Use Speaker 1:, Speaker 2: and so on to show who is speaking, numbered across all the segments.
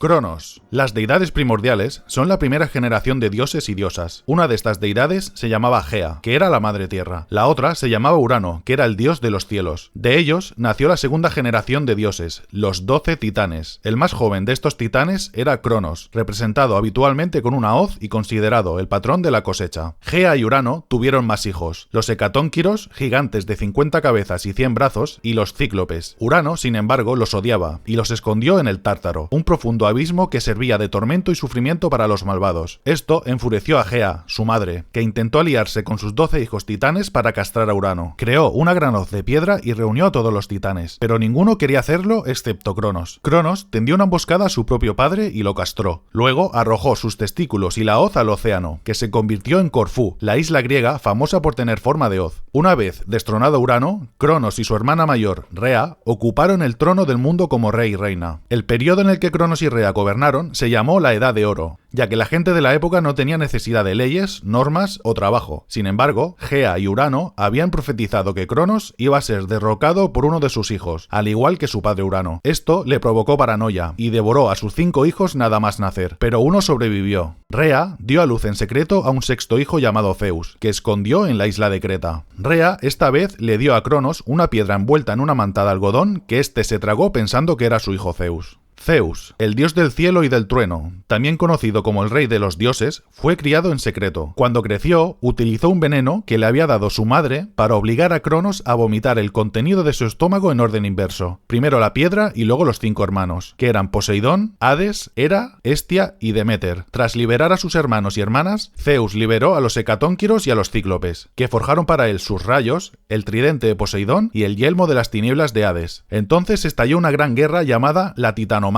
Speaker 1: Cronos. Las deidades primordiales son la primera generación de dioses y diosas. Una de estas deidades se llamaba Gea, que era la madre tierra. La otra se llamaba Urano, que era el dios de los cielos. De ellos nació la segunda generación de dioses, los 12 titanes. El más joven de estos titanes era Cronos, representado habitualmente con una hoz y considerado el patrón de la cosecha. Gea y Urano tuvieron más hijos, los hecatónquiros, gigantes de 50 cabezas y 100 brazos, y los cíclopes. Urano, sin embargo, los odiaba y los escondió en el Tártaro, un profundo abismo que servía de tormento y sufrimiento para los malvados. Esto enfureció a Gea, su madre, que intentó aliarse con sus 12 hijos titanes para castrar a Urano. Creó una gran hoz de piedra y reunió a todos los titanes, pero ninguno quería hacerlo excepto Cronos. Cronos tendió una emboscada a su propio padre y lo castró. Luego arrojó sus testículos y la hoz al océano, que se convirtió en Corfú, la isla griega famosa por tener forma de hoz. Una vez destronado Urano, Cronos y su hermana mayor, Rea, ocuparon el trono del mundo como rey y reina. El periodo en el que Cronos y Rea gobernaron se llamó la Edad de Oro, ya que la gente de la época no tenía necesidad de leyes, normas o trabajo. Sin embargo, Gea y Urano habían profetizado que Cronos iba a ser derrocado por uno de sus hijos, al igual que su padre Urano. Esto le provocó paranoia y devoró a sus 5 hijos nada más nacer, pero uno sobrevivió. Rea dio a luz en secreto a un sexto hijo llamado Zeus, que escondió en la isla de Creta. Rea esta vez le dio a Cronos una piedra envuelta en una manta de algodón que éste se tragó pensando que era su hijo Zeus. Zeus, el dios del cielo y del trueno, también conocido como el rey de los dioses, fue criado en secreto. Cuando creció, utilizó un veneno que le había dado su madre para obligar a Cronos a vomitar el contenido de su estómago en orden inverso. Primero la piedra y luego los 5 hermanos, que eran Poseidón, Hades, Hera, Hestia y Deméter. Tras liberar a sus hermanos y hermanas, Zeus liberó a los hecatónquiros y a los cíclopes, que forjaron para él sus rayos, el tridente de Poseidón y el yelmo de las tinieblas de Hades. Entonces estalló una gran guerra llamada la Titanomaquia,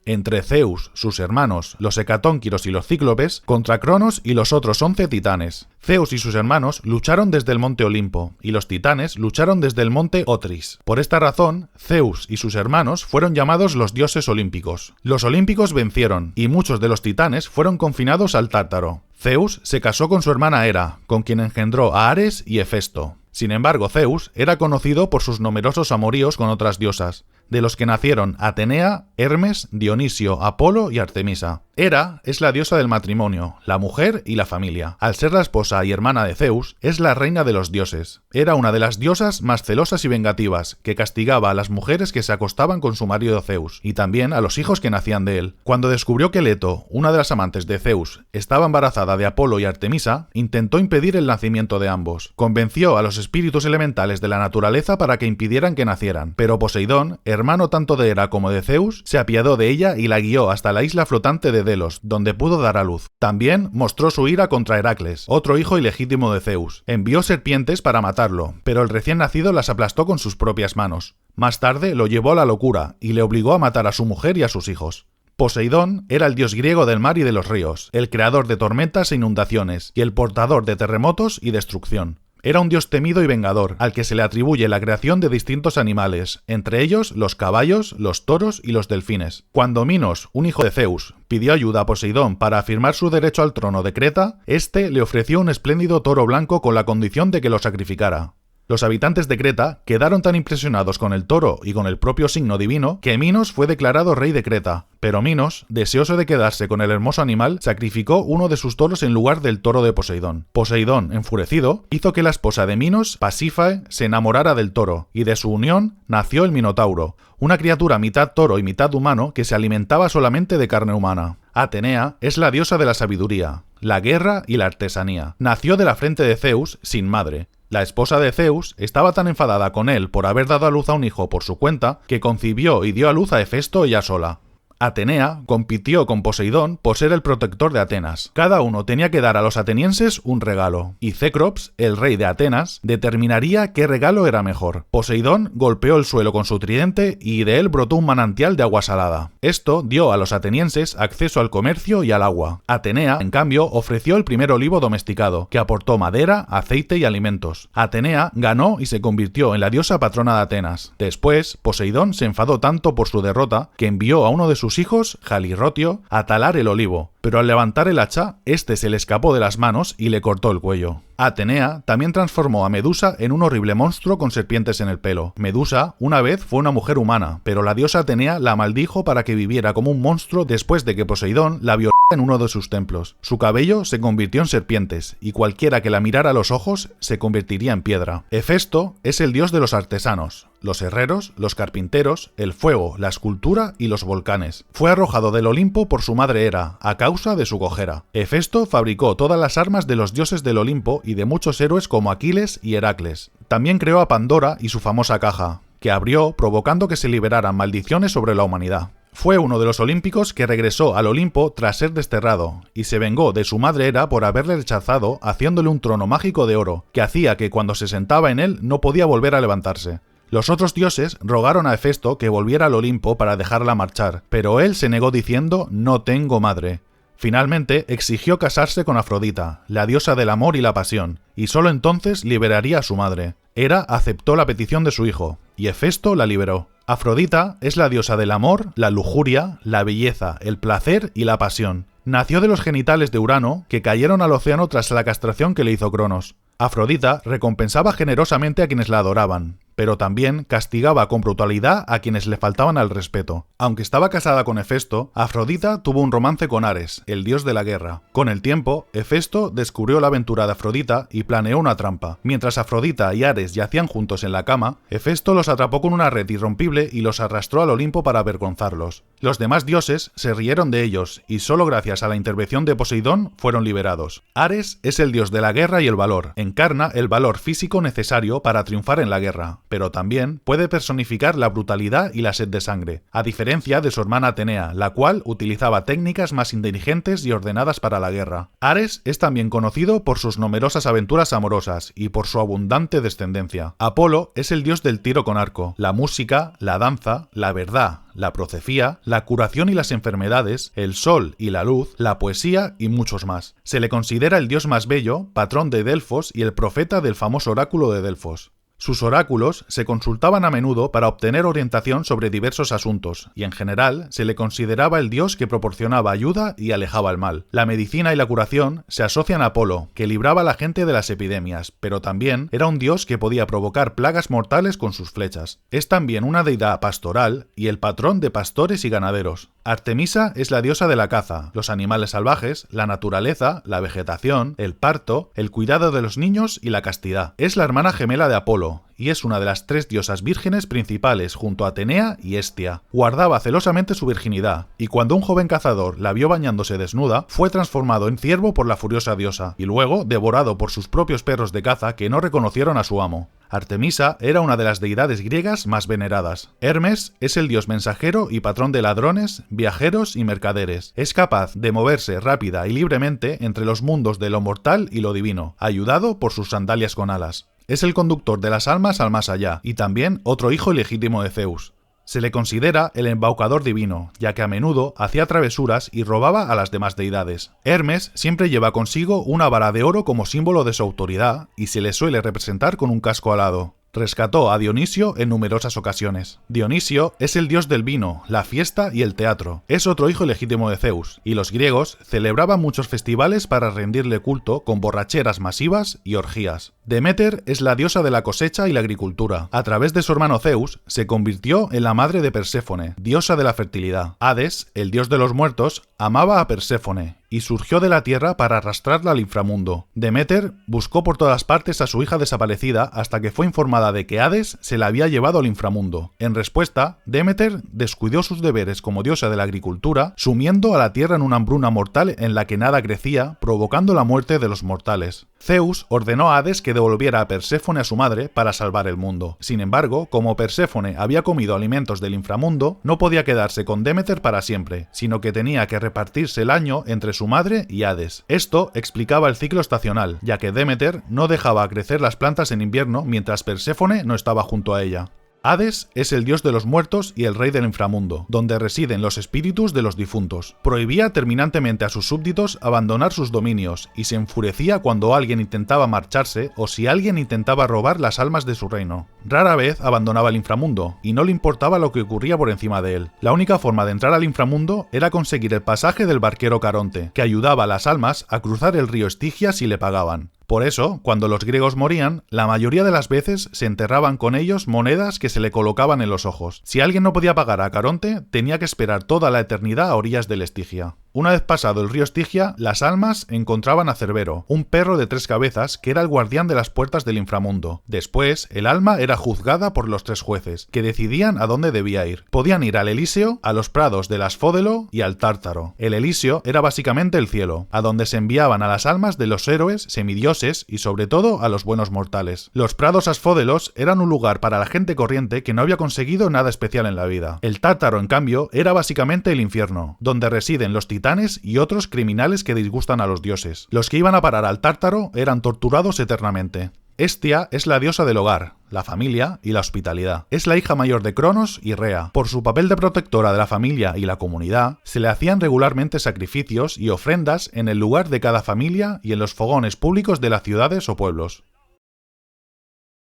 Speaker 1: entre Zeus, sus hermanos, los hecatónquiros y los cíclopes, contra Cronos y los otros 11 titanes. Zeus y sus hermanos lucharon desde el monte Olimpo, y los titanes lucharon desde el monte Otris. Por esta razón, Zeus y sus hermanos fueron llamados los dioses olímpicos. Los olímpicos vencieron, y muchos de los titanes fueron confinados al Tártaro. Zeus se casó con su hermana Hera, con quien engendró a Ares y Hefesto. Sin embargo, Zeus era conocido por sus numerosos amoríos con otras diosas, de los que nacieron Atenea, Hermes, Dionisio, Apolo y Artemisa. Hera es la diosa del matrimonio, la mujer y la familia. Al ser la esposa y hermana de Zeus, es la reina de los dioses. Era una de las diosas más celosas y vengativas, que castigaba a las mujeres que se acostaban con su marido Zeus, y también a los hijos que nacían de él. Cuando descubrió que Leto, una de las amantes de Zeus, estaba embarazada de Apolo y Artemisa, intentó impedir el nacimiento de ambos. Convenció a los espíritus elementales de la naturaleza para que impidieran que nacieran, pero Poseidón, hermano tanto de Hera como de Zeus, se apiadó de ella y la guió hasta la isla flotante de Delos, donde pudo dar a luz. También mostró su ira contra Heracles, otro hijo ilegítimo de Zeus. Envió serpientes para matarlo, pero el recién nacido las aplastó con sus propias manos. Más tarde lo llevó a la locura y le obligó a matar a su mujer y a sus hijos. Poseidón era el dios griego del mar y de los ríos, el creador de tormentas e inundaciones, y el portador de terremotos y destrucción. Era un dios temido y vengador, al que se le atribuye la creación de distintos animales, entre ellos los caballos, los toros y los delfines. Cuando Minos, un hijo de Zeus, pidió ayuda a Poseidón para afirmar su derecho al trono de Creta, este le ofreció un espléndido toro blanco con la condición de que lo sacrificara. Los habitantes de Creta quedaron tan impresionados con el toro y con el propio signo divino que Minos fue declarado rey de Creta. Pero Minos, deseoso de quedarse con el hermoso animal, sacrificó uno de sus toros en lugar del toro de Poseidón. Poseidón, enfurecido, hizo que la esposa de Minos, Pasífae, se enamorara del toro, y de su unión nació el Minotauro, una criatura mitad toro y mitad humano que se alimentaba solamente de carne humana. Atenea es la diosa de la sabiduría, la guerra y la artesanía. Nació de la frente de Zeus sin madre. La esposa de Zeus estaba tan enfadada con él por haber dado a luz a un hijo por su cuenta que concibió y dio a luz a Hefesto ella sola. Atenea compitió con Poseidón por ser el protector de Atenas. Cada uno tenía que dar a los atenienses un regalo, y Cécrops, el rey de Atenas, determinaría qué regalo era mejor. Poseidón golpeó el suelo con su tridente y de él brotó un manantial de agua salada. Esto dio a los atenienses acceso al comercio y al agua. Atenea, en cambio, ofreció el primer olivo domesticado, que aportó madera, aceite y alimentos. Atenea ganó y se convirtió en la diosa patrona de Atenas. Después, Poseidón se enfadó tanto por su derrota que envió a uno de sus sus hijos, Jal y Rotio, a talar el olivo, pero al levantar el hacha, este se le escapó de las manos y le cortó el cuello. Atenea también transformó a Medusa en un horrible monstruo con serpientes en el pelo. Medusa una vez fue una mujer humana, pero la diosa Atenea la maldijo para que viviera como un monstruo después de que Poseidón la violó en uno de sus templos. Su cabello se convirtió en serpientes, y cualquiera que la mirara a los ojos se convertiría en piedra. Hefesto es el dios de los artesanos, los herreros, los carpinteros, el fuego, la escultura y los volcanes. Fue arrojado del Olimpo por su madre Hera, a causa de su cojera. Hefesto fabricó todas las armas de los dioses del Olimpo y de muchos héroes como Aquiles y Heracles. También creó a Pandora y su famosa caja, que abrió provocando que se liberaran maldiciones sobre la humanidad. Fue uno de los olímpicos que regresó al Olimpo tras ser desterrado, y se vengó de su madre Hera por haberle rechazado haciéndole un trono mágico de oro, que hacía que cuando se sentaba en él no podía volver a levantarse. Los otros dioses rogaron a Hefesto que volviera al Olimpo para dejarla marchar, pero él se negó diciendo «No tengo madre». Finalmente exigió casarse con Afrodita, la diosa del amor y la pasión, y solo entonces liberaría a su madre. Hera aceptó la petición de su hijo, y Hefesto la liberó. Afrodita es la diosa del amor, la lujuria, la belleza, el placer y la pasión. Nació de los genitales de Urano, que cayeron al océano tras la castración que le hizo Cronos. Afrodita recompensaba generosamente a quienes la adoraban, pero también castigaba con brutalidad a quienes le faltaban al respeto. Aunque estaba casada con Hefesto, Afrodita tuvo un romance con Ares, el dios de la guerra. Con el tiempo, Hefesto descubrió la aventura de Afrodita y planeó una trampa. Mientras Afrodita y Ares yacían juntos en la cama, Hefesto los atrapó con una red irrompible y los arrastró al Olimpo para avergonzarlos. Los demás dioses se rieron de ellos y solo gracias a la intervención de Poseidón fueron liberados. Ares es el dios de la guerra y el valor. Encarna el valor físico necesario para triunfar en la guerra, pero también puede personificar la brutalidad y la sed de sangre, a diferencia de su hermana Atenea, la cual utilizaba técnicas más inteligentes y ordenadas para la guerra. Ares es también conocido por sus numerosas aventuras amorosas y por su abundante descendencia. Apolo es el dios del tiro con arco, la música, la danza, la verdad, la profecía, la curación y las enfermedades, el sol y la luz, la poesía y muchos más. Se le considera el dios más bello, patrón de Delfos y el profeta del famoso oráculo de Delfos. Sus oráculos se consultaban a menudo para obtener orientación sobre diversos asuntos, y en general se le consideraba el dios que proporcionaba ayuda y alejaba el mal. La medicina y la curación se asocian a Apolo, que libraba a la gente de las epidemias, pero también era un dios que podía provocar plagas mortales con sus flechas. Es también una deidad pastoral y el patrón de pastores y ganaderos. Artemisa es la diosa de la caza, los animales salvajes, la naturaleza, la vegetación, el parto, el cuidado de los niños y la castidad. Es la hermana gemela de Apolo, y es una de las tres diosas vírgenes principales junto a Atenea y Hestia. Guardaba celosamente su virginidad, y cuando un joven cazador la vio bañándose desnuda, fue transformado en ciervo por la furiosa diosa, y luego devorado por sus propios perros de caza que no reconocieron a su amo. Artemisa era una de las deidades griegas más veneradas. Hermes es el dios mensajero y patrón de ladrones, viajeros y mercaderes. Es capaz de moverse rápida y libremente entre los mundos de lo mortal y lo divino, ayudado por sus sandalias con alas. Es el conductor de las almas al más allá, y también otro hijo ilegítimo de Zeus. Se le considera el embaucador divino, ya que a menudo hacía travesuras y robaba a las demás deidades. Hermes siempre lleva consigo una vara de oro como símbolo de su autoridad, y se le suele representar con un casco alado. Rescató a Dionisio en numerosas ocasiones. Dionisio es el dios del vino, la fiesta y el teatro. Es otro hijo legítimo de Zeus, y los griegos celebraban muchos festivales para rendirle culto con borracheras masivas y orgías. Deméter es la diosa de la cosecha y la agricultura. A través de su hermano Zeus, se convirtió en la madre de Perséfone, diosa de la fertilidad. Hades, el dios de los muertos, amaba a Perséfone, y surgió de la tierra para arrastrarla al inframundo. Deméter buscó por todas partes a su hija desaparecida hasta que fue informada de que Hades se la había llevado al inframundo. En respuesta, Deméter descuidó sus deberes como diosa de la agricultura, sumiendo a la tierra en una hambruna mortal en la que nada crecía, provocando la muerte de los mortales. Zeus ordenó a Hades que devolviera a Perséfone a su madre para salvar el mundo. Sin embargo, como Perséfone había comido alimentos del inframundo, no podía quedarse con Deméter para siempre, sino que tenía que repartirse el año entre su madre y Hades. Esto explicaba el ciclo estacional, ya que Deméter no dejaba crecer las plantas en invierno mientras Perséfone no estaba junto a ella. Hades es el dios de los muertos y el rey del inframundo, donde residen los espíritus de los difuntos. Prohibía terminantemente a sus súbditos abandonar sus dominios y se enfurecía cuando alguien intentaba marcharse o si alguien intentaba robar las almas de su reino. Rara vez abandonaba el inframundo y no le importaba lo que ocurría por encima de él. La única forma de entrar al inframundo era conseguir el pasaje del barquero Caronte, que ayudaba a las almas a cruzar el río Estigia si le pagaban. Por eso, cuando los griegos morían, la mayoría de las veces se enterraban con ellos monedas que se le colocaban en los ojos. Si alguien no podía pagar a Caronte, tenía que esperar toda la eternidad a orillas del Estigia. Una vez pasado el río Estigia, las almas encontraban a Cerbero, un perro de 3 cabezas que era el guardián de las puertas del inframundo. Después, el alma era juzgada por los 3 jueces, que decidían a dónde debía ir. Podían ir al Elíseo, a los prados del Asfódelo y al Tártaro. El Elíseo era básicamente el cielo, a donde se enviaban a las almas de los héroes, semidioses y sobre todo a los buenos mortales. Los prados Asfódelos eran un lugar para la gente corriente que no había conseguido nada especial en la vida. El Tártaro, en cambio, era básicamente el infierno, donde residen los titanes y otros criminales que disgustan a los dioses. Los que iban a parar al Tártaro eran torturados eternamente. Hestia es la diosa del hogar, la familia y la hospitalidad. Es la hija mayor de Cronos y Rea. Por su papel de protectora de la familia y la comunidad, se le hacían regularmente sacrificios y ofrendas en el lugar de cada familia y en los fogones públicos de las ciudades o pueblos.